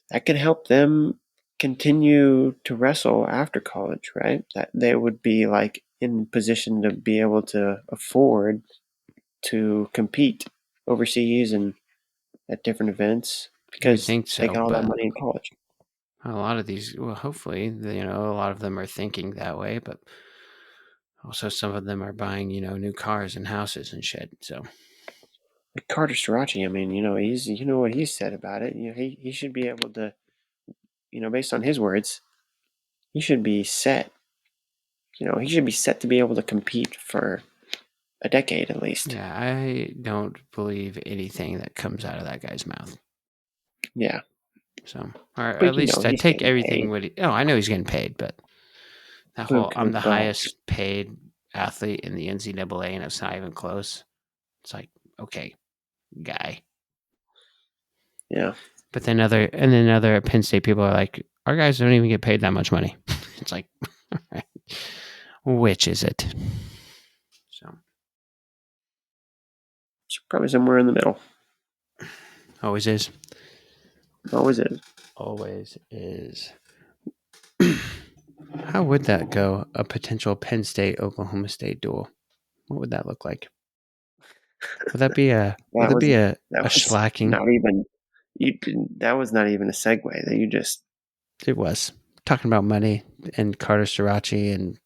that can help them continue to wrestle after college, right? That they would be like in position to be able to afford to compete overseas and at different events You would because think they so, got all that but money in college. a lot of these, well, hopefully, a lot of them are thinking that way, but also some of them are buying, new cars and houses and shit. So, Like Carter Strachey, I mean, he's what he said about it. He should be able to, based on his words, he should be set. He should be set to be able to compete for a decade at least. yeah, I don't believe anything that comes out of that guy's mouth. Yeah, So, or but at least I he's take getting everything paid. what he, oh, I know he's getting paid, but that whole I'm the Well, highest paid athlete in the NCAA and it's not even close. It's like, okay, guy. yeah, But then other Penn State people are like, our guys don't even get paid that much money. It's like, which is it? So it's probably somewhere in the middle. always is. Always is. Always is. How would that go? A potential Penn State Oklahoma State duel. What would that look like? Would that be a would That that was be a that was slacking? not even you. That was not even a segue. That you just It was talking about money and Carter Srirachi and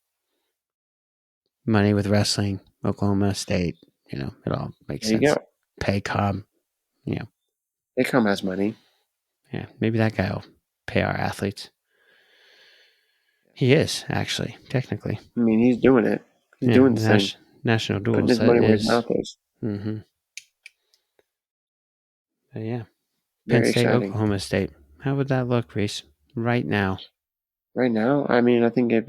money with wrestling, Oklahoma State. It all makes there you sense. go. Paycom. They come has money. Yeah, maybe that guy will pay our athletes. He is actually technically. I mean, he's doing it. He's Yeah, doing the thing. national Putting duels. his That money where his is. mouth is. Mm-hmm. But yeah, Penn Very State, exciting. Oklahoma State. How would that look, Reese? Right now, Right now, I mean, I think if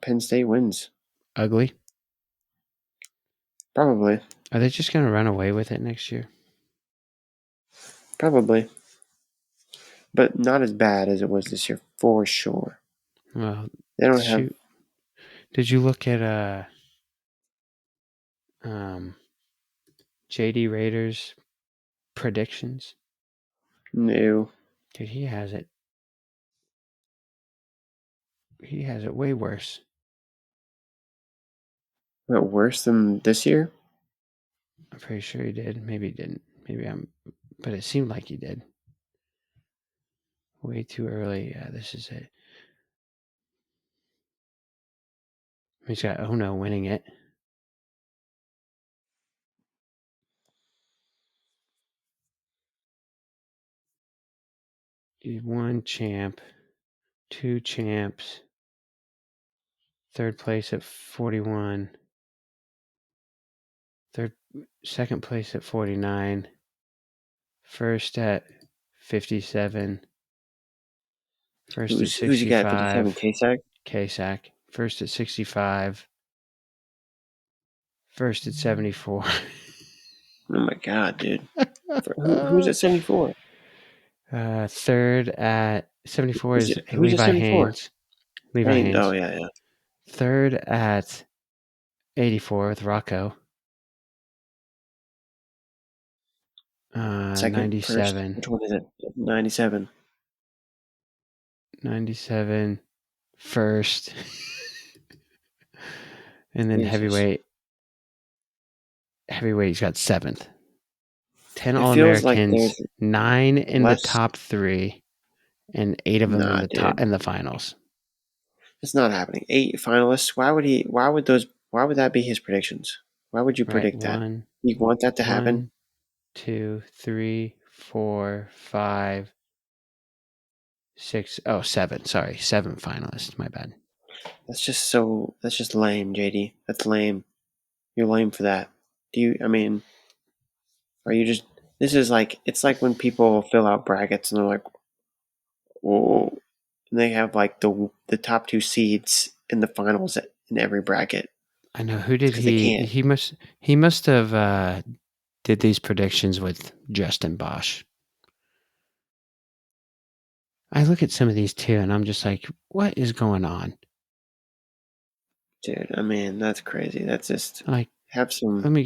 Penn State wins, ugly. probably, Are they just going to run away with it next year? probably, but not as bad as it was this year for sure. Well, They don't have. shoot. Did you look at JD Rader's predictions. No. Dude, he has it. He has it way worse. What, worse than this year? I'm pretty sure he did. Maybe he didn't. But it seemed like he did. Way too early. Yeah, this is it. He's got Ono winning it. He's 1 champ, 2 champs, 3rd place at 41, second place at 49, first at 57, first at Who's he got at 57? 65, K-Sac? K-Sac, first at 65, first at 74. Oh my god, dude. Who's at 74? Third at 74 is Who's at Levi 74? Haynes. Levi Haynes. Oh, Haynes. yeah. Third at 84 with Rocco. Second, first. 97. Which one is it? 97. 97. First. And then Jesus. heavyweight's got 7th. 10 It feels like All-Americans, there's 9 in the less. top 3, and 8 of them Nah, dude. in the finals. It's not happening. 8 finalists. Why would that be his predictions? Why would you Right. predict that? You want that to happen? 1, 2, 3, 4, 5, 6. Oh, 7. Sorry. 7 finalists. My bad. That's just lame, JD. That's lame. You're lame for that. Are you just, it's like when people fill out brackets and they're like, whoa, and they have like the top 2 seeds in the finals in every bracket. I know. Who did Because they he? can't. He must have did these predictions with Justin Bosch. I look at some of these too, and I'm just like, what is going on? Dude, that's crazy. That's just, Like, have some let me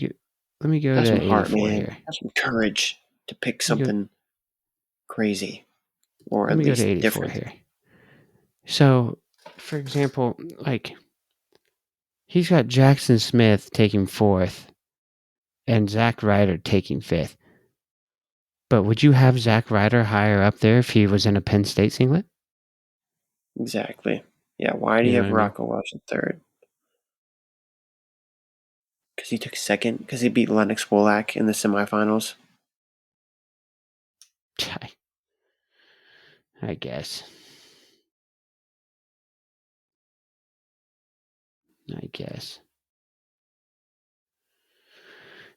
go have to some heart, 84 man. here. Have some courage to pick Let me go. something crazy, or Let at me go to least 84 different. here. So, for example, like he's got Jackson Smith taking 4th and Zach Ryder taking 5th. But would you have Zach Ryder higher up there if he was in a Penn State singlet? Exactly. Yeah, why do You you know have what I mean? Rocco Walsh in 3rd? Because he took 2nd? Because he beat Lennox Wolak in the semifinals? I guess.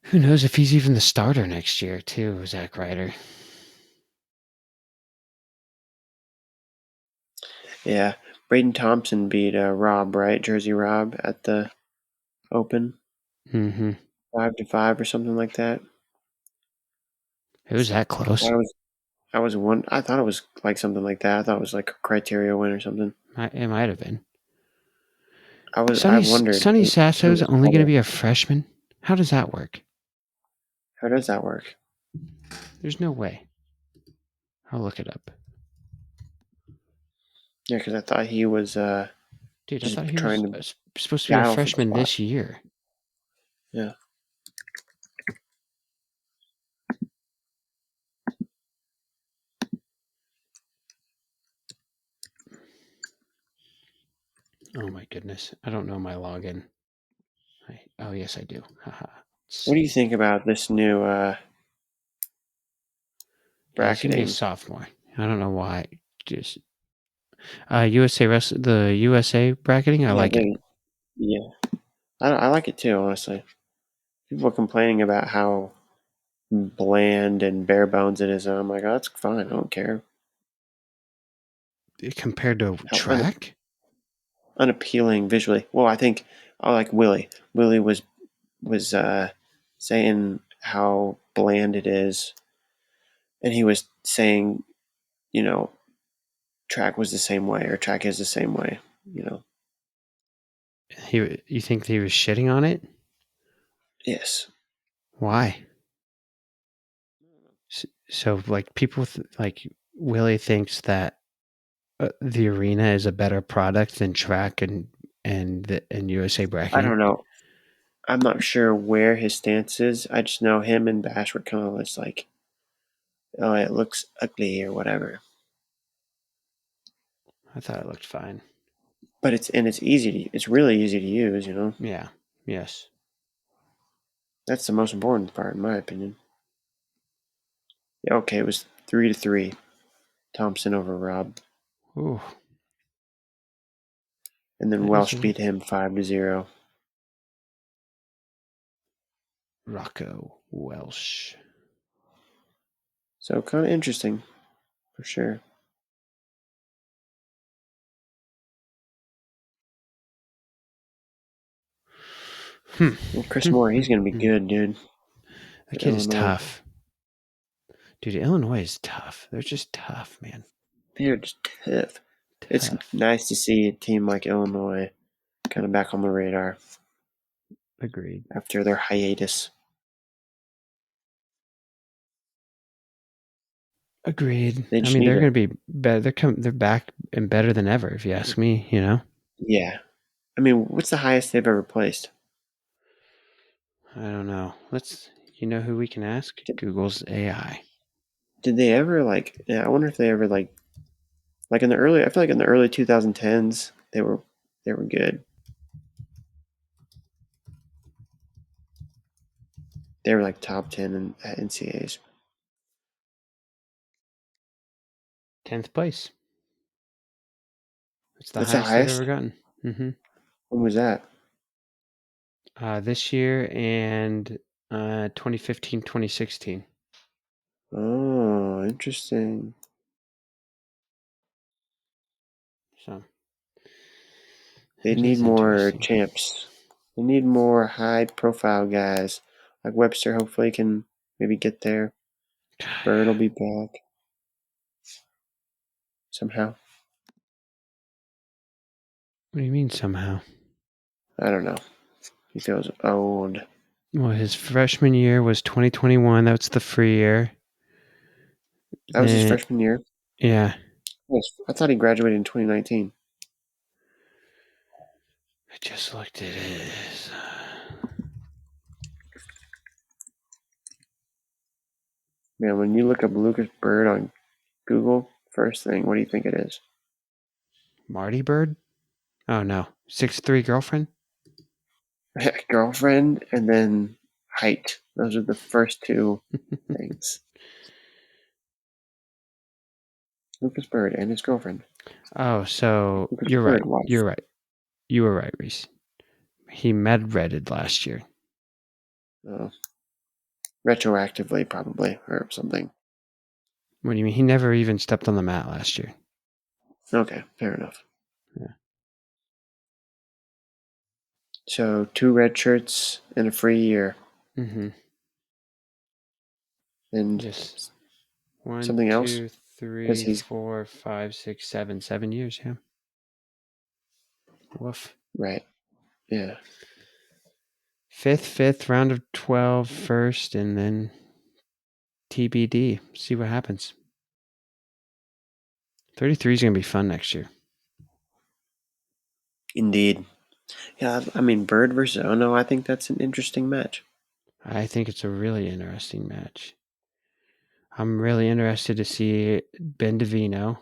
Who knows if he's even the starter next year, too, Zach Ryder. Yeah. Braden Thompson beat Rob, right? Jersey Rob at the Open. Mm-hmm. 5-5 or something like that. It was that close. I thought it was like something like that. I thought it was like a criteria win or something. It might have been. I wondered Sonny who Sasso's was only going to better. be a freshman? How does that work? How does that work? There's no way. I'll look it up. Yeah, because I thought he was Dude, I just thought he was trying to supposed to be a battle for the freshman spot. this year. Yeah. Oh my goodness. I don't know my login. Oh, yes, I do. Haha. What do you think about this new Yeah, he's going to be a bracketing? sophomore. I don't know why. Just the USA bracketing, I Yeah, like it. yeah. I like it too, honestly. People are complaining about how bland and bare bones it is, and I'm like, oh, that's fine. I don't care. Compared to How track? unappealing visually. Well, I think I like Willie. Willie was saying how bland it is, and he was saying, you know, track was the same way, or track is the same way. You know, You think he was shitting on it? Yes. Why? So, like, people like Willie thinks that the arena is a better product than track and USA I bracketing. don't know. I'm not sure where his stance is. I just know him and Bash were kind of just like, oh, it looks ugly or whatever. I thought it looked fine. But it's easy to, it's really easy to use, you know. Yeah. Yes. That's the most important part, in my opinion. Yeah, okay, it was 3-3. Thompson over Rob, Ooh, and then that Welsh isn't beat him 5-0. Rocco Welsh. So kind of interesting, for sure. Well, Chris Moore, he's gonna be good, dude. That For kid is Illinois, tough. Dude, Illinois is tough. They're just tough, man. they're just tough. It's Tough. nice to see a team like Illinois kind of back on the radar Agreed. after their hiatus. Agreed. They I just mean, need they're to, going to be better. They're back and better than ever, if you ask me. You know. yeah. I mean, what's the highest they've ever placed? I don't know. Let's. You know who we can ask? Did, Google's AI. did they ever like? Yeah, I wonder if they ever like in the early. I feel like in the early 2010s they were good. They were like top 10 at NCAAs. 10th place. It's the That's the highest they've ever highest. gotten. Mm-hmm. When was that? This year and 2015, 2016. Oh, interesting. So They it need is more interesting. champs. They need more high-profile guys. Like Webster, hopefully can maybe get there. Bird will be back somehow. What do you mean somehow? I don't know. He feels old. Well, his freshman year was 2021. That's the free year. That was his Then, freshman year. yeah, I thought he graduated in 2019. I just looked at his. Man, when you look up Lucas Bird on Google, first thing, what do you think it is? Marty Bird? Oh, no. 6'3" girlfriend? Girlfriend and then height. Those are the first two things. Lucas Bird and his girlfriend. Oh, so Lucas you're right. Bird wife. You're right. You were right, Reese. He med-redded last year. Oh, retroactively, probably, or something. What do you mean? He never even stepped on the mat last year. Okay, fair enough. Yeah. So 2 red shirts and a free year, Mm-hmm. and Just 1, something else 2, because 3, he's 4, 5, 6, 7. 7 years, yeah. Woof. right. Yeah, Fifth round of 12 first, and then TBD. See what happens. 33 is going to be fun next year. indeed. Yeah, I mean Bird versus Ono. I think that's an interesting match. I think it's a really interesting match. I'm really interested to see Ben DeVino.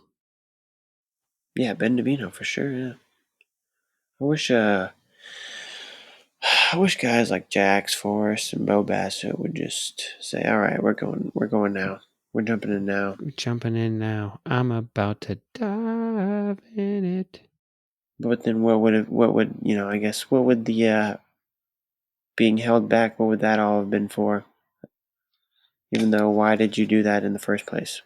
Yeah, Ben Davino for sure. Yeah, I wish. I wish guys like Jax Forrest and Bo Bassett would just say, "All right, we're going now. We're jumping in now." Jumping in now. I'm about to dive in it. But then what would I guess what would the being held back? What would that all have been for? Even though, why did you do that in the first place?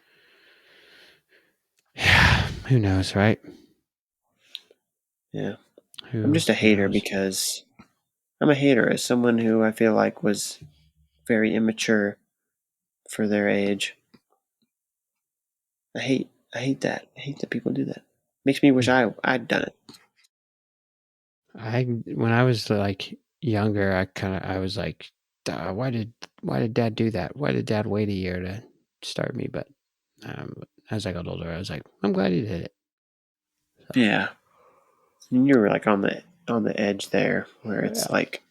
Yeah, who knows, right? Yeah, I'm Who just a hater knows? because I'm a hater as someone who I feel like was very immature for their age. I hate that. I hate that people do that. Makes me wish I'd done it. When I was like younger, I was like why did Dad do that? Why did Dad wait a year to start me? But as I got older, I was like, I'm glad he did it. So, Yeah. You were like on the edge there, where it's like,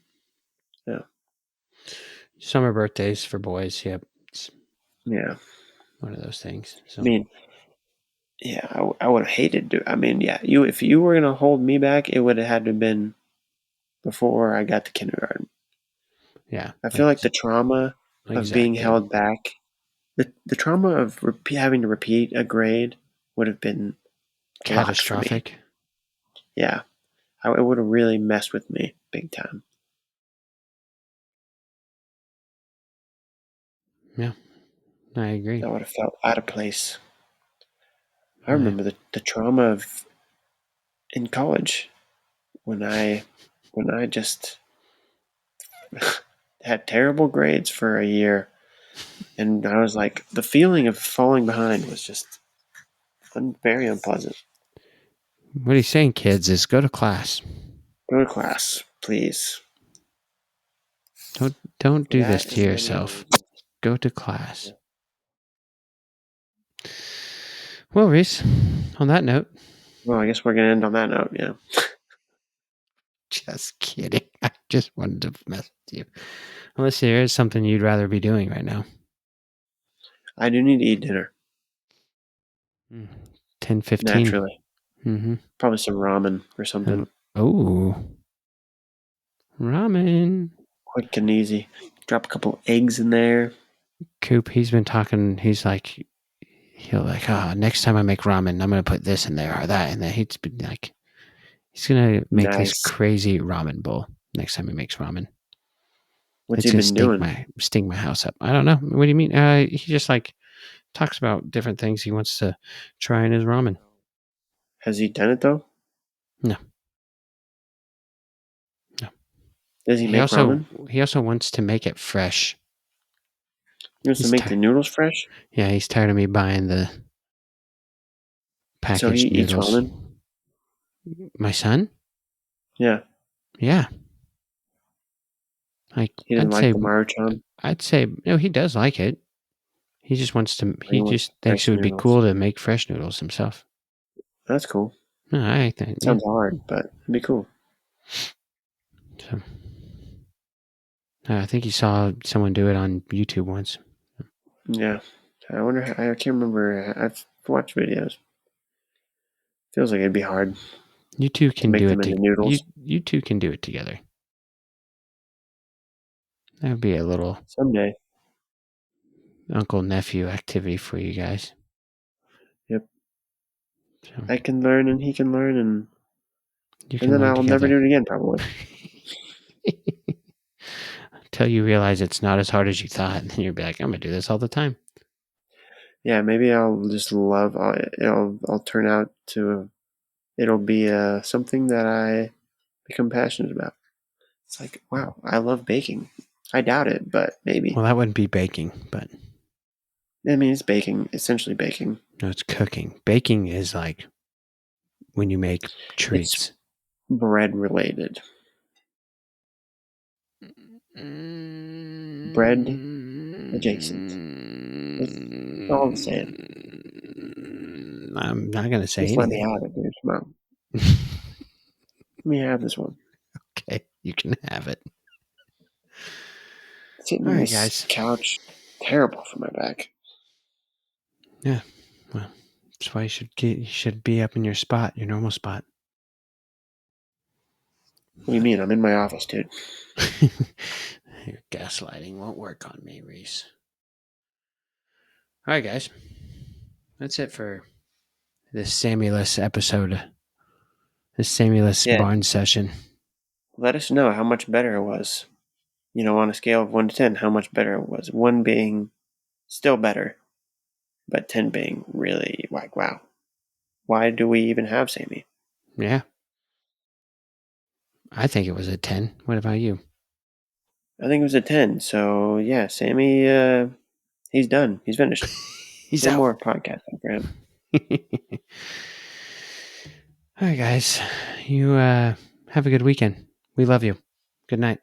summer birthdays for boys. Yep, it's yeah. one of those things. So I mean, yeah, I would have hated to. I mean, yeah, if you were gonna hold me back, it would have had to have been before I got to kindergarten. yeah, I feel like the trauma of being exactly held back, the trauma of having to repeat a grade would have been a lot for me. catastrophic. Yeah, it would have really messed with me big time. Yeah, I agree. I would have felt out of place. I remember the trauma of in college when I just had terrible grades for a year, and I was like, the feeling of falling behind was just very unpleasant. What he's saying, kids, is go to class. Go to class, please. Don't For do this that to and many other yourself. reasons. Go to class. Well, Reese, on that note. Well, I guess we're gonna end on that note. Yeah. Just kidding. I just wanted to mess with you. Unless there is something you'd rather be doing right now. I do need to eat dinner. 10:15. Naturally. Mm-hmm. Probably some ramen or something. Oh. Ramen. Quick and easy. Drop a couple eggs in there. Coop, he's been talking. He's like, he'll like, next time I make ramen, I'm going to put this in there or that. And then he's been like, he's going to make this Nice. crazy ramen bowl next time he makes ramen. What's It's he going to been doing? sting my house up. I don't know. What do you mean? He just like talks about different things he wants to try in his ramen. Has he done it though? No. Does he make ramen? He also wants to make it fresh. He wants to make the noodles fresh? Yeah, he's tired of me buying the So he packaged eats noodles. ramen? My son? Yeah. Yeah. Like He doesn't like the Maruchan? I'd say no, he does like it. He just wants to He he wants just thinks fresh it would be noodles. cool to make fresh noodles himself. That's cool. No, I think It sounds hard, but it'd be cool. So, I think he saw someone do it on YouTube once. Yeah. I wonder, I can't remember. I've watched videos. Feels like it'd be hard. You two can make do them it. into noodles. You two can do it together. That would be a little Someday. uncle nephew activity for you guys. Yep. So, I can learn and he can learn, and then I'll never do it again, probably. Until you realize it's not as hard as you thought, and then you'll be like, I'm gonna do this all the time. Yeah, maybe I'll just love. I'll turn out to. It'll be something that I become passionate about. It's like, wow, I love baking. I doubt it, but maybe. Well, that wouldn't be baking, but I mean, it's baking, essentially baking. no, it's cooking. Baking is like when you make treats. It's bread related. Bread adjacent. That's all I'm saying. I'm not going to say Just let me anything. have it, dude. Come on. Let me have this one. Okay, you can have it. Sitting on this couch, terrible for my back. Yeah, well, that's why you should be up in your spot, your normal spot. What do you mean? I'm in my office, dude. Your gaslighting won't work on me, Reese. All right, guys. That's it for this Sammyless episode. This Sammyless barn session. Let us know how much better it was. You know, on a scale of 1 to 10, how much better it was. 1 being still better, but 10 being really like, wow. Why do we even have Sammy? Yeah. I think it was a 10. What about you? I think it was a 10. So, yeah, Sammy, he's done. He's finished. He's no out. more podcasting for him. All right, guys. You have a good weekend. We love you. Good night.